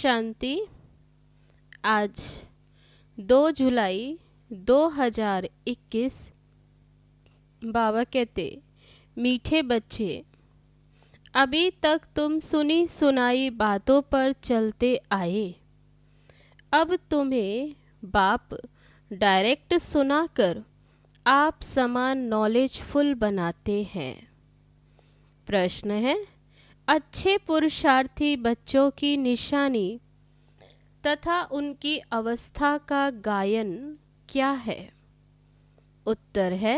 शांति। आज 2 जुलाई 2021। बाबा कहते, मीठे बच्चे, अभी तक तुम सुनी सुनाई बातों पर चलते आए। अब तुम्हें बाप डायरेक्ट सुनाकर आप समान नॉलेजफुल बनाते हैं। प्रश्न है, अच्छे पुरुषार्थी बच्चों की निशानी तथा उनकी अवस्था का गायन क्या है? उत्तर है,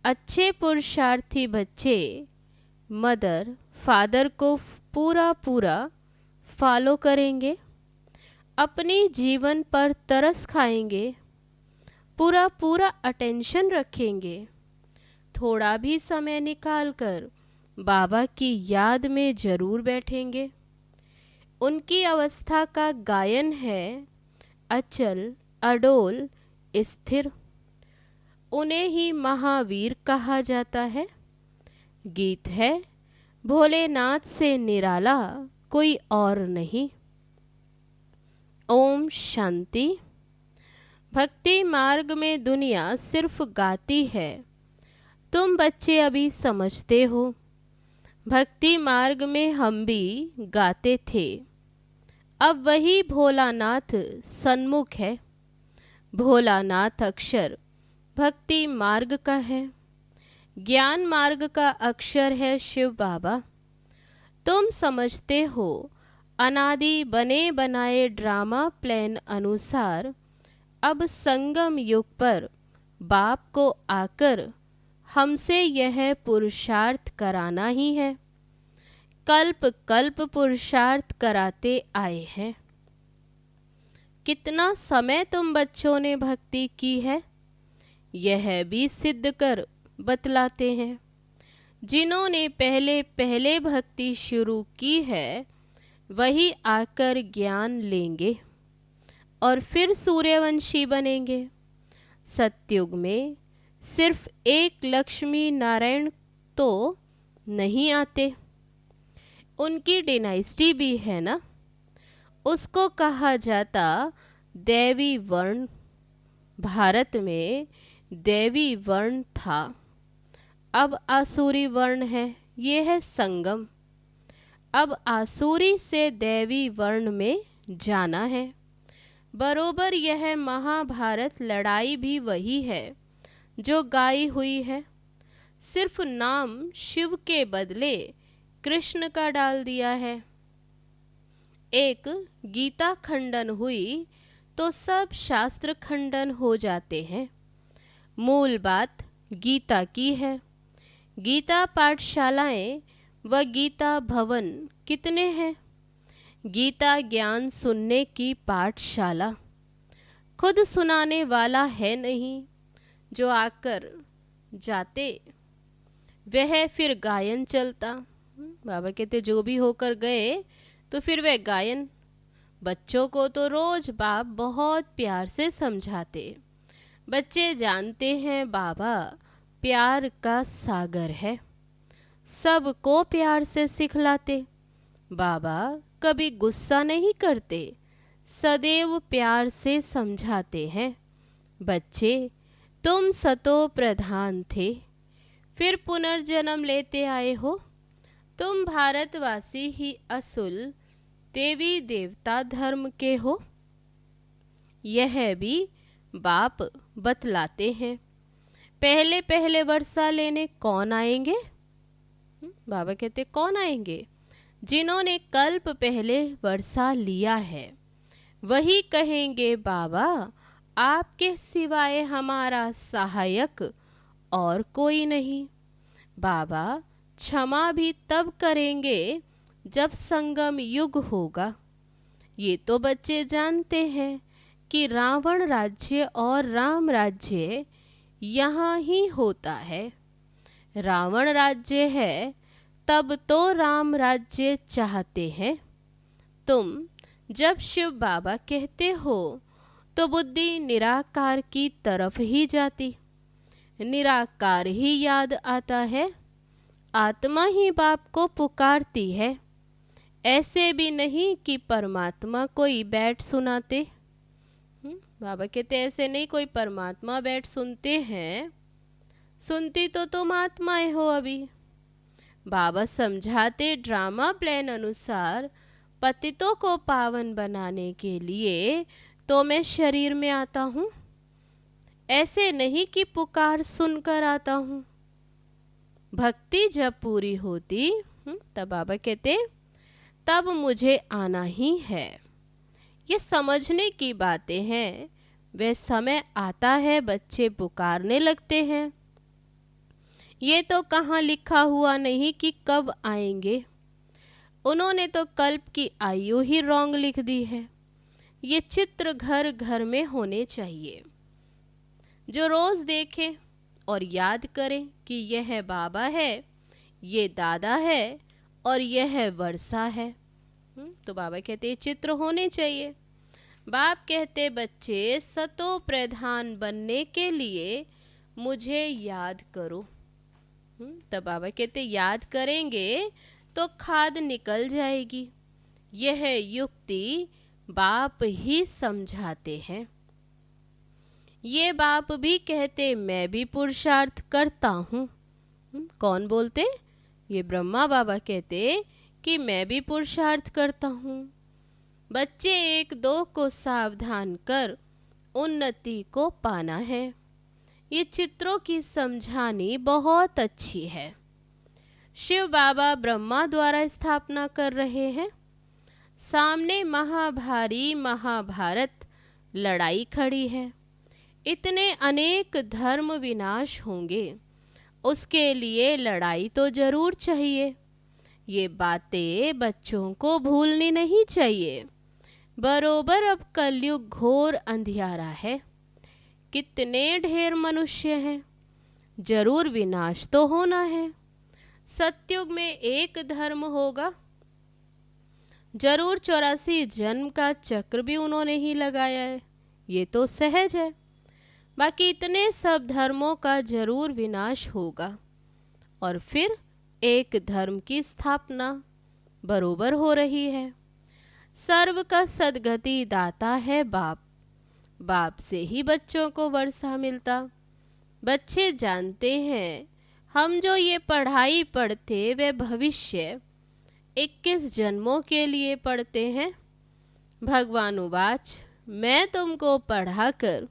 अच्छे पुरुषार्थी बच्चे मदर फादर को पूरा फॉलो करेंगे, अपनी जीवन पर तरस खाएंगे, पूरा अटेंशन रखेंगे, थोड़ा भी समय निकालकर बाबा की याद में जरूर बैठेंगे। उनकी अवस्था का गायन है अचल, अडोल, स्थिर। उन्हें ही महावीर कहा जाता है। गीत है, भोलेनाथ से निराला कोई और नहीं। ओम शांति। भक्ति मार्ग में दुनिया सिर्फ गाती है, तुम बच्चे अभी समझते हो। भक्ति मार्ग में हम भी गाते थे, अब वही भोलानाथ सन्मुख है। भोलानाथ अक्षर भक्ति मार्ग का है, ज्ञान मार्ग का अक्षर है शिव बाबा। तुम समझते हो, अनादि बने बनाए ड्रामा प्लान अनुसार अब संगम युग पर बाप को आकर हमसे यह पुरुषार्थ कराना ही है। कल्प कल्प पुरुषार्थ कराते आए हैं। कितना समय तुम बच्चों ने भक्ति की है, यह भी सिद्ध कर बतलाते हैं। जिन्होंने पहले भक्ति शुरू की है, वही आकर ज्ञान लेंगे और फिर सूर्यवंशी बनेंगे। सतयुग में सिर्फ एक लक्ष्मी नारायण तो नहीं आते, उनकी डिनाइस्टी भी है ना। उसको कहा जाता देवी वर्ण। भारत में देवी वर्ण था, अब आसुरी वर्ण है। ये है संगम। अब आसुरी से देवी वर्ण में जाना है। बरोबर यह महाभारत लड़ाई भी वही है जो गाई हुई है, सिर्फ नाम शिव के बदले कृष्ण का डाल दिया है। एक गीता खंडन हुई तो सब शास्त्र खंडन हो जाते हैं। मूल बात गीता की है। गीता पाठशालाएं व गीता भवन कितने हैं? गीता ज्ञान सुनने की पाठशाला खुद सुनाने वाला है नहीं, जो आकर जाते वह फिर गायन चलता। बाबा कहते जो भी होकर गए तो फिर वह गायन बच्चों को तो रोज बाप बहुत प्यार से समझाते। बच्चे जानते हैं बाबा प्यार का सागर है, सबको प्यार से सिखलाते। बाबा कभी गुस्सा नहीं करते, सदैव प्यार से समझाते हैं। बच्चे, तुम सतो प्रधान थे, फिर पुनर्जन्म लेते आए हो। तुम भारतवासी ही असुल देवी देवता धर्म के हो। यह भी बाप बतलाते हैं। पहले पहले वर्षा लेने कौन आएंगे? बाबा कहते कौन आएंगे? जिन्होंने कल्प पहले वर्षा लिया है, वही कहेंगे बाबा आपके सिवाय हमारा सहायक और कोई नहीं। बाबा क्षमा भी तब करेंगे जब संगम युग होगा। ये तो बच्चे जानते हैं कि रावण राज्य और राम राज्य यहाँ ही होता है। रावण राज्य है तब तो राम राज्य चाहते हैं। तुम जब शिव बाबा कहते हो तो बुद्धि निराकार की तरफ ही जाती, निराकार ही याद आता है। आत्मा ही बाप को पुकारती है। ऐसे भी नहीं कि परमात्मा कोई बैठ सुनाते। बाबा कहते ऐसे नहीं कोई परमात्मा बैठ सुनते हैं, सुनती तो तुम आत्माएं हो अभी। बाबा समझाते ड्रामा प्लान अनुसार पतितों को पावन बनाने के लिए तो मैं शरीर में आता हूँ, ऐसे नहीं कि पुकार सुनकर आता हूँ। भक्ति जब पूरी होती तब बाबा कहते तब मुझे आना ही है। ये समझने की बातें हैं। वह समय आता है बच्चे पुकारने लगते हैं। ये तो कहाँ लिखा हुआ नहीं कि कब आएंगे। उन्होंने तो कल्प की आयु ही रॉन्ग लिख दी है। ये चित्र घर घर में होने चाहिए, जो रोज देखें और याद करें कि यह बाबा है, ये दादा है और यह वर्षा है। तो बाबा कहते चित्र होने चाहिए। बाप कहते बच्चे सतो प्रधान बनने के लिए मुझे याद करो। तो बाबा कहते याद करेंगे तो खाद निकल जाएगी। यह युक्ति बाप ही समझाते हैं। ये बाप भी कहते मैं भी पुरुषार्थ करता हूँ। कौन बोलते? ये ब्रह्मा बाबा कहते कि मैं भी पुरुषार्थ करता हूँ। बच्चे एक दो को सावधान कर उन्नति को पाना है। ये चित्रों की समझानी बहुत अच्छी है। शिव बाबा ब्रह्मा द्वारा स्थापना कर रहे हैं। सामने महाभारी महाभारत लड़ाई खड़ी है। इतने अनेक धर्म विनाश होंगे, उसके लिए लड़ाई तो जरूर चाहिए। ये बातें बच्चों को भूलनी नहीं चाहिए। बरोबर अब कलयुग घोर अंधियारा है। कितने ढेर मनुष्य हैं, जरूर विनाश तो होना है। सतयुग में एक धर्म होगा, जरूर 84 जन्म का चक्र भी उन्होंने ही लगाया है, ये तो सहज है। बाकी इतने सब धर्मों का जरूर विनाश होगा और फिर एक धर्म की स्थापना बरोबर हो रही है। सर्व का सद्गति दाता है बाप। बाप से ही बच्चों को वर्षा मिलता। बच्चे जानते हैं हम जो ये पढ़ाई पढ़ते वे भविष्य 21 जन्मों के लिए पढ़ते हैं। भगवान उवाच मैं तुमको पढ़ाकर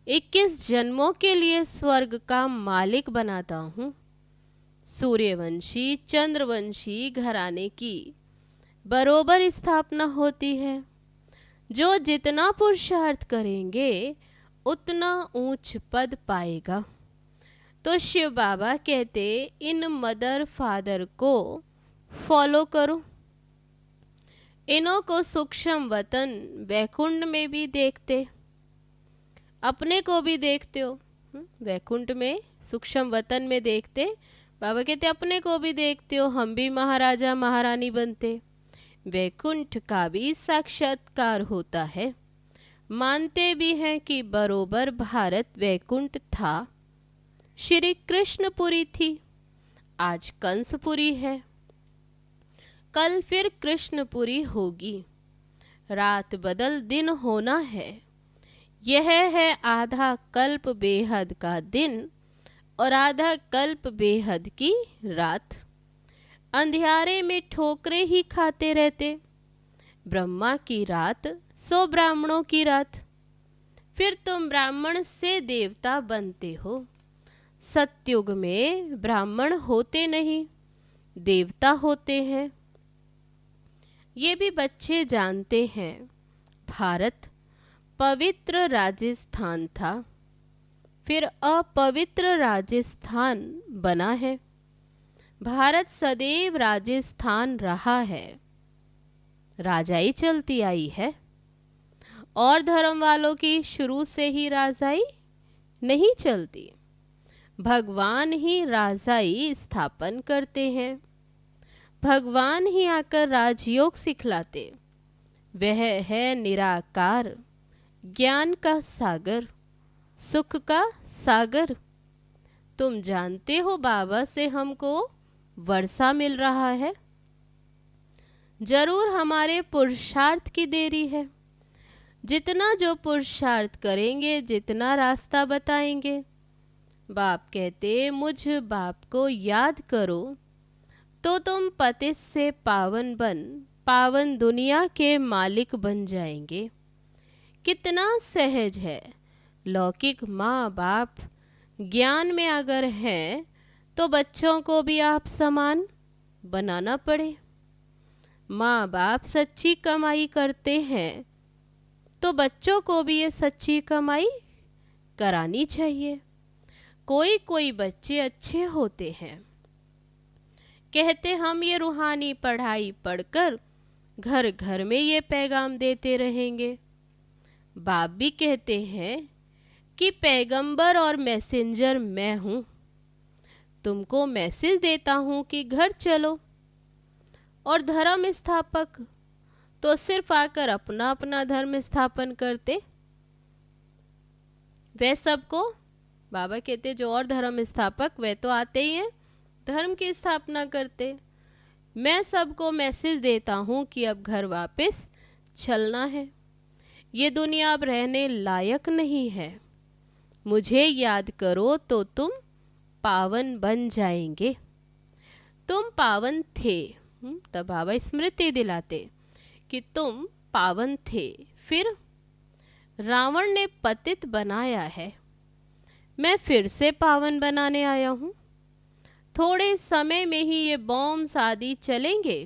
21 जन्मों के लिए स्वर्ग का मालिक बनाता हूँ। सूर्यवंशी चंद्रवंशी घराने की बरोबर स्थापना होती है। जो जितना पुरुषार्थ करेंगे उतना ऊंच पद पाएगा। तो शिव बाबा कहते इन मदर फादर को फॉलो करो। इन्हों को सूक्ष्म वतन वैकुंठ में भी देखते, अपने को भी देखते हो। वैकुंठ में सूक्ष्म वतन में देखते, बाबा कहते अपने को भी देखते हो। हम भी महाराजा महारानी बनते। वैकुंठ का भी साक्षात्कार होता है। मानते भी हैं कि बरोबर भारत वैकुंठ था। श्री कृष्णपुरी थी, आज कंसपुरी है, कल फिर कृष्णपुरी होगी। रात बदल दिन होना है, यह है आधा कल्प बेहद का दिन और आधा कल्प बेहद की रात। अंधियारे में ठोकरे ही खाते रहते, ब्रह्मा की रात सो ब्राह्मणों की रात। फिर तुम ब्राह्मण से देवता बनते हो। सतयुग में ब्राह्मण होते नहीं, देवता होते हैं। ये भी बच्चे जानते हैं। भारत पवित्र राजस्थान था, फिर अपवित्र राजस्थान बना है। भारत सदैव राजस्थान रहा है, राजाई चलती आई है। और धर्म वालों की शुरू से ही राजाई नहीं चलती, भगवान ही राजाई स्थापन करते हैं। भगवान ही आकर राजयोग सिखलाते। वह है निराकार, ज्ञान का सागर, सुख का सागर। तुम जानते हो बाबा से हमको वर्षा मिल रहा है। जरूर हमारे पुरुषार्थ की देरी है। जितना जो पुरुषार्थ करेंगे, जितना रास्ता बताएंगे। बाप कहते मुझ बाप को याद करो तो तुम पतित से पावन बन पावन दुनिया के मालिक बन जाएंगे। कितना सहज है। लौकिक माँ बाप ज्ञान में अगर हैं तो बच्चों को भी आप समान बनाना पड़े। माँ बाप सच्ची कमाई करते हैं तो बच्चों को भी ये सच्ची कमाई करानी चाहिए। कोई कोई बच्चे अच्छे होते हैं, कहते हम ये रूहानी पढ़ाई पढ़कर घर घर में ये पैगाम देते रहेंगे। बाप भी कहते हैं कि पैगंबर और मैसेंजर मैं हूँ। तुमको मैसेज देता हूँ कि घर चलो, और धर्म स्थापक तो सिर्फ आकर अपना अपना धर्म स्थापन करते। वे सबको बाबा कहते जो और धर्म स्थापक वे तो आते ही हैं, धर्म की स्थापना करते। मैं सबको मैसेज देता हूँ कि अब घर वापस चलना है। ये दुनिया अब रहने लायक नहीं है। मुझे याद करो तो तुम पावन बन जाएंगे। तुम पावन थे, तब बाबा स्मृति दिलाते कि तुम पावन थे, फिर रावण ने पतित बनाया है। मैं फिर से पावन बनाने आया हूँ। थोड़े समय में ही ये बॉम्ब आदि चलेंगे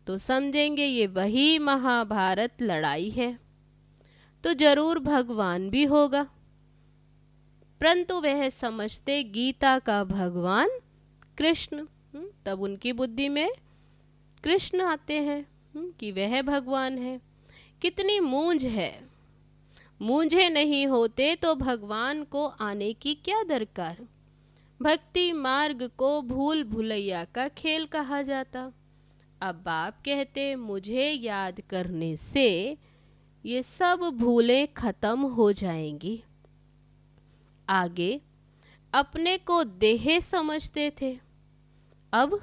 तो समझेंगे ये वही महाभारत लड़ाई है। तो जरूर भगवान भी होगा, परंतु वह समझते गीता का भगवान कृष्ण। तब उनकी बुद्धि में कृष्ण आते हैं कि वह भगवान है। कितनी मूंझ है। मूंझे नहीं होते तो भगवान को आने की क्या दरकार। भक्ति मार्ग को भूल भुलैया का खेल कहा जाता। अब बाप कहते मुझे याद करने से ये सब भूलें खत्म हो जाएंगी। आगे अपने को देह समझते थे, अब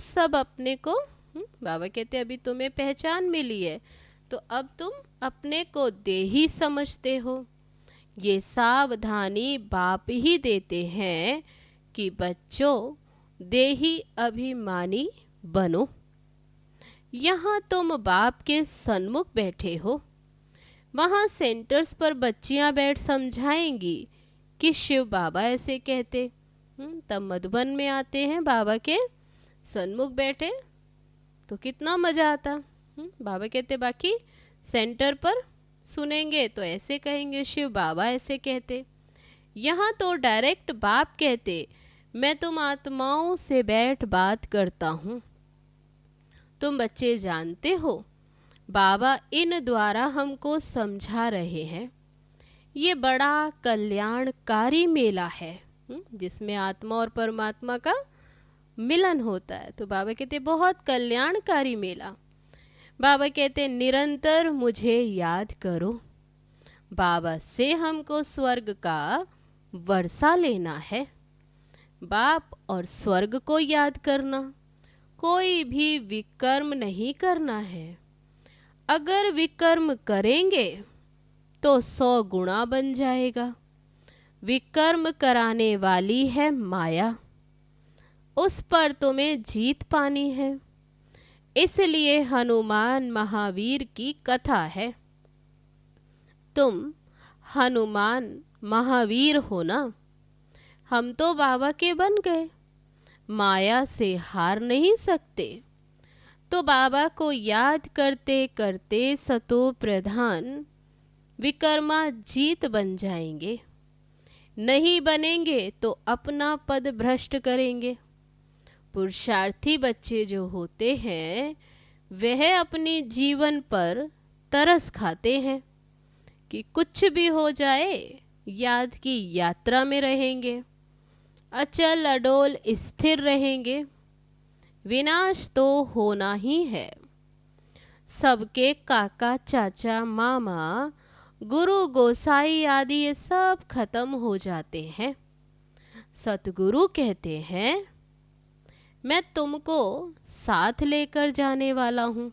सब अपने को बाबा कहते अभी तुम्हें पहचान मिली है तो अब तुम अपने को देही समझते हो। ये सावधानी बाप ही देते हैं कि बच्चों देही अभिमानी बनो। यहाँ तुम बाप के सन्मुख बैठे हो, वहाँ सेंटर्स पर बच्चियाँ बैठ समझाएंगी कि शिव बाबा ऐसे कहते। तब मधुबन में आते हैं बाबा के सन्मुख बैठे तो कितना मज़ा आता। बाबा कहते बाकी सेंटर पर सुनेंगे तो ऐसे कहेंगे शिव बाबा ऐसे कहते। यहाँ तो डायरेक्ट बाप कहते मैं तुम आत्माओं से बैठ बात करता हूँ। तुम बच्चे जानते हो बाबा इन द्वारा हमको समझा रहे हैं। ये बड़ा कल्याणकारी मेला है जिसमें आत्मा और परमात्मा का मिलन होता है। तो बाबा कहते बहुत कल्याणकारी मेला। बाबा कहते निरंतर मुझे याद करो। बाबा से हमको स्वर्ग का वर्षा लेना है। बाप और स्वर्ग को याद करना, कोई भी विकर्म नहीं करना है। अगर विकर्म करेंगे तो 100 गुना बन जाएगा। विकर्म कराने वाली है माया, उस पर तुम्हें जीत पानी है। इसलिए हनुमान महावीर की कथा है। तुम हनुमान महावीर हो ना। हम तो बाबा के बन गए, माया से हार नहीं सकते। तो बाबा को याद करते करते सतो प्रधान विकर्मा जीत बन जाएंगे। नहीं बनेंगे तो अपना पद भ्रष्ट करेंगे। पुरुषार्थी बच्चे जो होते हैं वह अपने जीवन पर तरस खाते हैं कि कुछ भी हो जाए याद की यात्रा में रहेंगे, अचल अडोल स्थिर रहेंगे। विनाश तो होना ही है। सबके काका चाचा मामा गुरु गोसाई आदि ये सब खत्म हो जाते हैं। सतगुरु कहते हैं मैं तुमको साथ लेकर जाने वाला हूँ।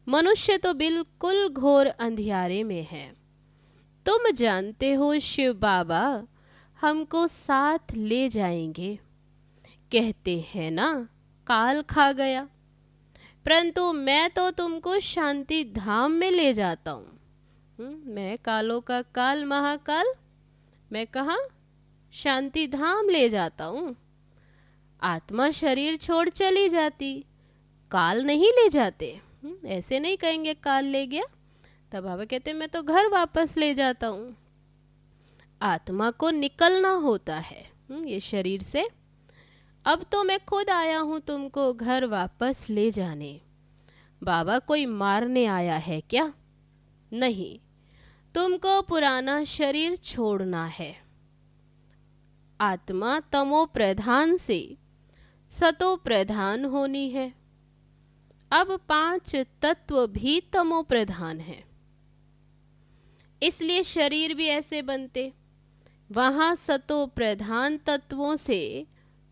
मनुष्य तो बिल्कुल घोर अंधियारे में है। तुम जानते हो शिव बाबा हमको साथ ले जाएंगे। कहते हैं ना काल खा गया, परंतु मैं तो तुमको शांति धाम में ले जाता हूँ। मैं कालों का काल महाकाल, मैं कहाँ शांति धाम ले जाता हूँ। आत्मा शरीर छोड़ चली जाती, काल नहीं ले जाते। ऐसे नहीं कहेंगे काल ले गया। तब बाबा कहते मैं तो घर वापस ले जाता हूँ। आत्मा को निकलना होता है ये शरीर से। अब तो मैं खुद आया हूँ तुमको घर वापस ले जाने। बाबा कोई मारने आया है क्या? नहीं, तुमको पुराना शरीर छोड़ना है। आत्मा तमो प्रधान से सतो प्रधान होनी है। अब 5 तत्व भी तमो प्रधान है, इसलिए शरीर भी ऐसे बनते। वहाँ सतो प्रधान तत्वों से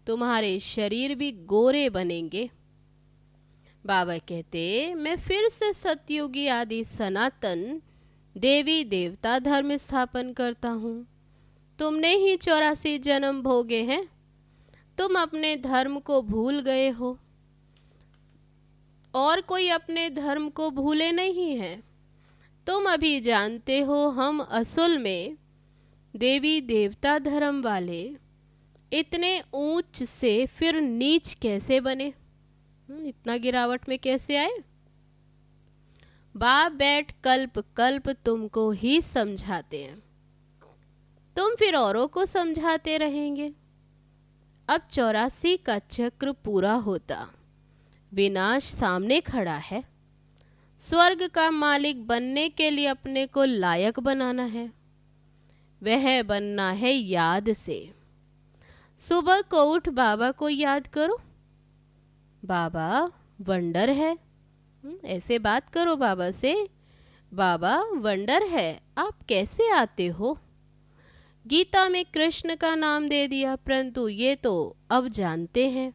तुम्हारे शरीर भी गोरे बनेंगे। बाबा कहते मैं फिर से सतयुगी आदि सनातन देवी देवता धर्म स्थापन करता हूँ। तुमने ही 84 जन्म भोगे हैं। तुम अपने धर्म को भूल गए हो, और कोई अपने धर्म को भूले नहीं है। तुम अभी जानते हो हम असल में देवी देवता धर्म वाले इतने ऊंच से फिर नीच कैसे बने? इतना गिरावट में कैसे आए? बाप बैठ कल्प कल्प तुमको ही समझाते हैं, तुम फिर औरों को समझाते रहेंगे। अब 84 का चक्र पूरा होता, विनाश सामने खड़ा है। स्वर्ग का मालिक बनने के लिए अपने को लायक बनाना है। वह बनना है याद से। सुबह को उठ बाबा को याद करो। बाबा वंडर है, ऐसे बात करो बाबा से। बाबा वंडर है, आप कैसे आते हो? गीता में कृष्ण का नाम दे दिया, परंतु ये तो अब जानते हैं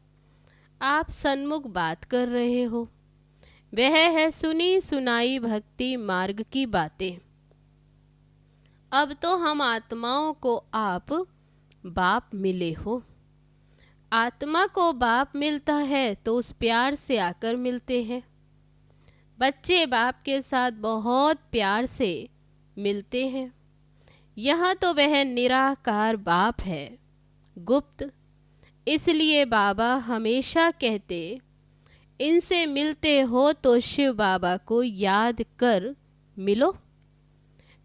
आप सन्मुख बात कर रहे हो। वह है सुनी सुनाई भक्ति मार्ग की बातें। अब तो हम आत्माओं को आप बाप मिले हो। आत्मा को बाप मिलता है तो उस प्यार से आकर मिलते हैं। बच्चे बाप के साथ बहुत प्यार से मिलते हैं। यहाँ तो वह निराकार बाप है, गुप्त। इसलिए बाबा हमेशा कहते इनसे मिलते हो तो शिव बाबा को याद कर मिलो।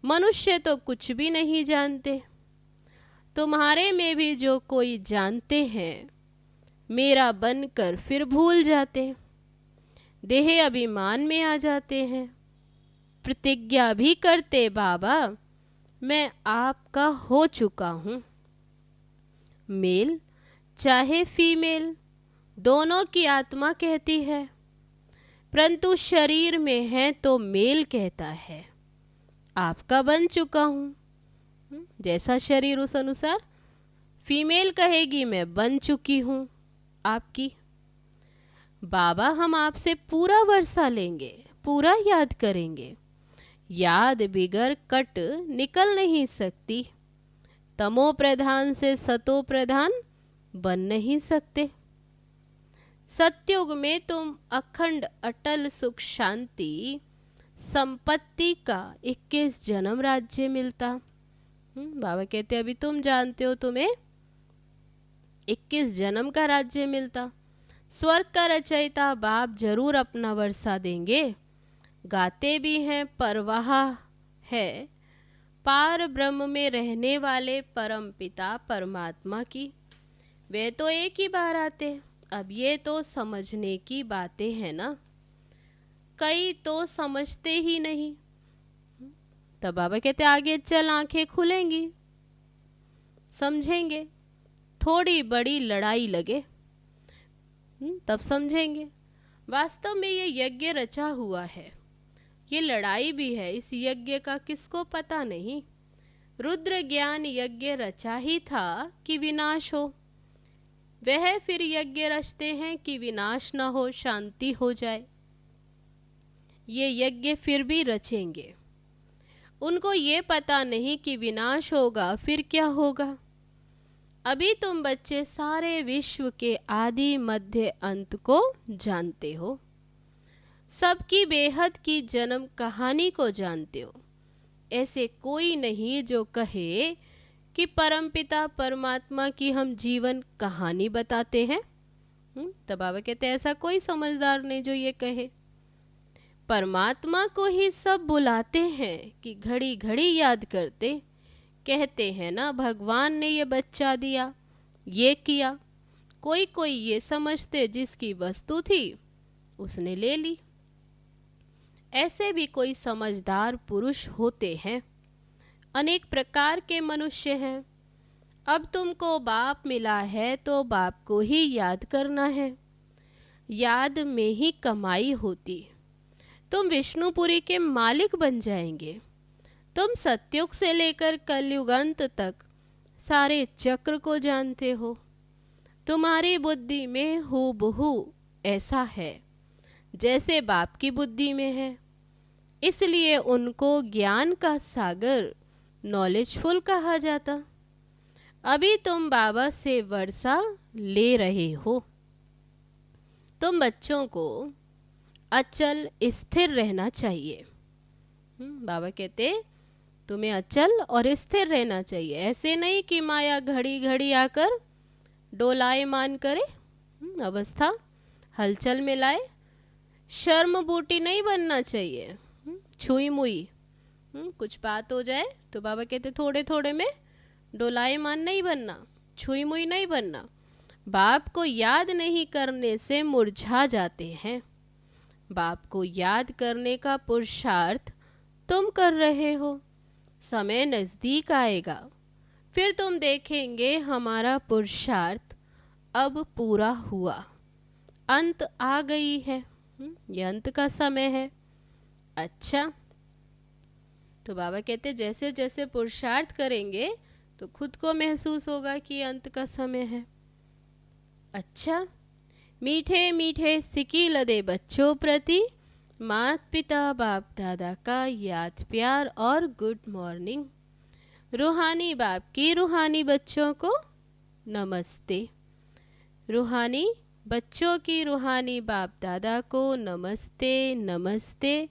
मनुष्य तो कुछ भी नहीं जानते। तुम्हारे में भी जो कोई जानते हैं मेरा बनकर फिर भूल जाते, देह अभिमान में आ जाते हैं। प्रतिज्ञा भी करते बाबा मैं आपका हो चुका हूँ। मेल चाहे फीमेल दोनों की आत्मा कहती है, परंतु शरीर में है तो मेल कहता है आपका बन चुका हूँ। जैसा शरीर उस अनुसार फीमेल कहेगी मैं बन चुकी हूँ आपकी। बाबा हम आपसे पूरा वर्षा लेंगे, पूरा याद करेंगे। याद बिगर कट निकल नहीं सकती। तमो प्रधान से सतो प्रधान बन नहीं सकते। सतयुग में तुम अखंड अटल सुख शांति संपत्ति का 21 जन्म राज्य मिलता। बाबा कहते अभी तुम जानते हो तुम्हें 21 जन्म का राज्य मिलता। स्वर्ग का रचयिता बाप जरूर अपना वर्षा देंगे। गाते भी हैं परवाह है पार ब्रह्म में रहने वाले परम पिता परमात्मा की। वे तो एक ही बार आते। अब ये तो समझने की बातें हैं ना, कई तो समझते ही नहीं। तब बाबा कहते आगे चल आंखें खुलेंगी, समझेंगे। थोड़ी बड़ी लड़ाई लगे तब समझेंगे। वास्तव में ये यज्ञ रचा हुआ है, ये लड़ाई भी है। इस यज्ञ का किसको पता नहीं। रुद्र ज्ञान यज्ञ रचा ही था कि विनाश हो। वह फिर यज्ञ रचते हैं कि विनाश न हो, शांति हो जाए। ये यज्ञ फिर भी रचेंगे। उनको ये पता नहीं कि विनाश होगा फिर क्या होगा। अभी तुम बच्चे सारे विश्व के आदि मध्य अंत को जानते हो, सबकी बेहद की जन्म कहानी को जानते हो। ऐसे कोई नहीं जो कहे कि परमपिता परमात्मा की हम जीवन कहानी बताते हैं। तब बाबा कहते ऐसा कोई समझदार नहीं जो ये कहे। परमात्मा को ही सब बुलाते हैं कि घड़ी घड़ी याद करते। कहते हैं ना भगवान ने ये बच्चा दिया, ये किया। कोई कोई ये समझते जिसकी वस्तु थी उसने ले ली। ऐसे भी कोई समझदार पुरुष होते हैं। अनेक प्रकार के मनुष्य हैं। अब तुमको बाप मिला है तो बाप को ही याद करना है। याद में ही कमाई होती। तुम विष्णुपुरी के मालिक बन जाएंगे। तुम सतयुग से लेकर कलयुग अंत तक सारे चक्र को जानते हो। तुम्हारी बुद्धि में हूबहू ऐसा है जैसे बाप की बुद्धि में है। इसलिए उनको ज्ञान का सागर नॉलेजफुल कहा जाता। अभी तुम बाबा से वर्षा ले रहे हो। तुम बच्चों को अचल स्थिर रहना चाहिए। बाबा कहते तुम्हें अचल और स्थिर रहना चाहिए। ऐसे नहीं कि माया घड़ी घड़ी आकर डोलायमान करे, अवस्था हलचल में लाए। शर्म बूटी नहीं बनना चाहिए, छुई मुई। कुछ बात हो जाए तो बाबा कहते थोड़े थोड़े में डोलायमान नहीं बनना, छुई मुई नहीं बनना। बाप को याद नहीं करने से मुरझा जाते हैं। बाप को याद करने का पुरुषार्थ तुम कर रहे हो। समय नज़दीक आएगा, फिर तुम देखेंगे हमारा पुरुषार्थ अब पूरा हुआ। अंत आ गई है, ये अंत का समय है। अच्छा, तो बाबा कहते जैसे जैसे पुरुषार्थ करेंगे तो खुद को महसूस होगा कि अंत का समय है। अच्छा, मीठे मीठे सिकी लदे बच्चों प्रति माता पिता बाप दादा का याद प्यार और गुड मॉर्निंग। रूहानी बाप की रूहानी बच्चों को नमस्ते। रूहानी बच्चों की रूहानी बाप दादा को नमस्ते नमस्ते।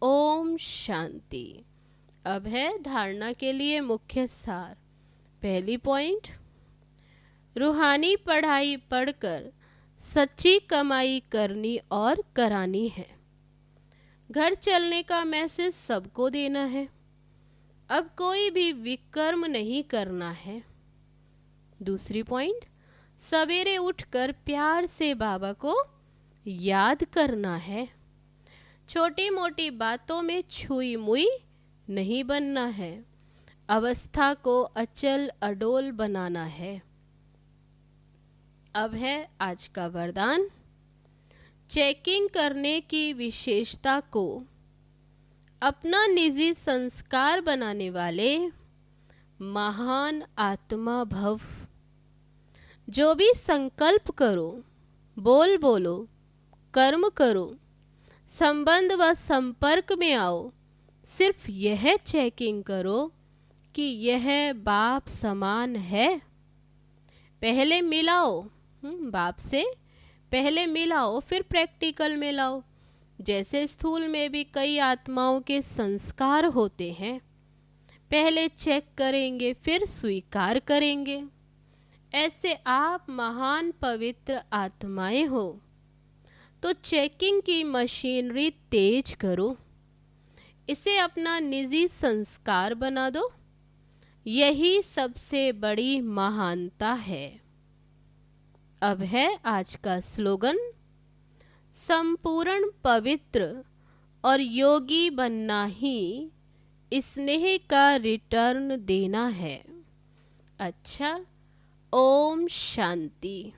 ओम शांति। अब है धारणा के लिए मुख्य सार। पहली पॉइंट, रूहानी पढ़ाई पढ़कर सच्ची कमाई करनी और करानी है। घर चलने का मैसेज सबको देना है। अब कोई भी विकर्म नहीं करना है। दूसरी पॉइंट, सवेरे उठकर प्यार से बाबा को याद करना है। छोटी मोटी बातों में छुई मुई नहीं बनना है। अवस्था को अचल अडोल बनाना है। अब है आज का वरदान। चेकिंग करने की विशेषता को अपना निजी संस्कार बनाने वाले महान आत्मा भव। जो भी संकल्प करो, बोलो, कर्म करो, संबंध व संपर्क में आओ, सिर्फ यह चेकिंग करो कि यह बाप समान है। पहले मिलाओ, बाप से पहले मिलाओ, फिर प्रैक्टिकल में लाओ। जैसे स्थूल में भी कई आत्माओं के संस्कार होते हैं, पहले चेक करेंगे फिर स्वीकार करेंगे। ऐसे आप महान पवित्र आत्माएं हो, तो चेकिंग की मशीनरी तेज करो, इसे अपना निजी संस्कार बना दो। यही सबसे बड़ी महानता है। अब है आज का स्लोगन। संपूर्ण पवित्र और योगी बनना ही स्नेह का रिटर्न देना है। अच्छा, ओम शांति।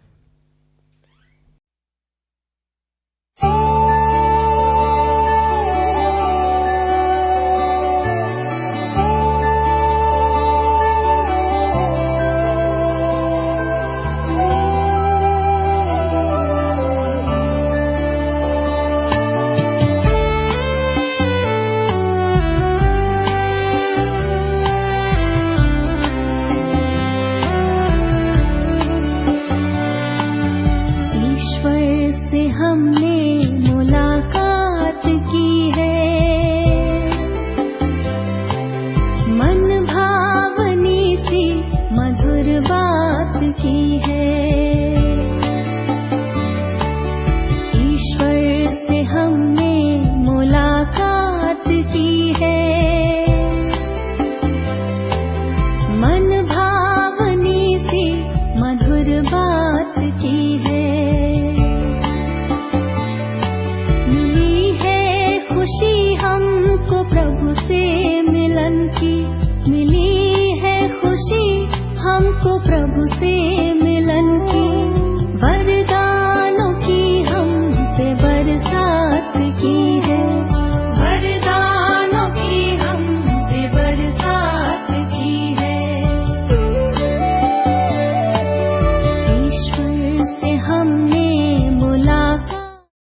मिली है खुशी हमको प्रभु से।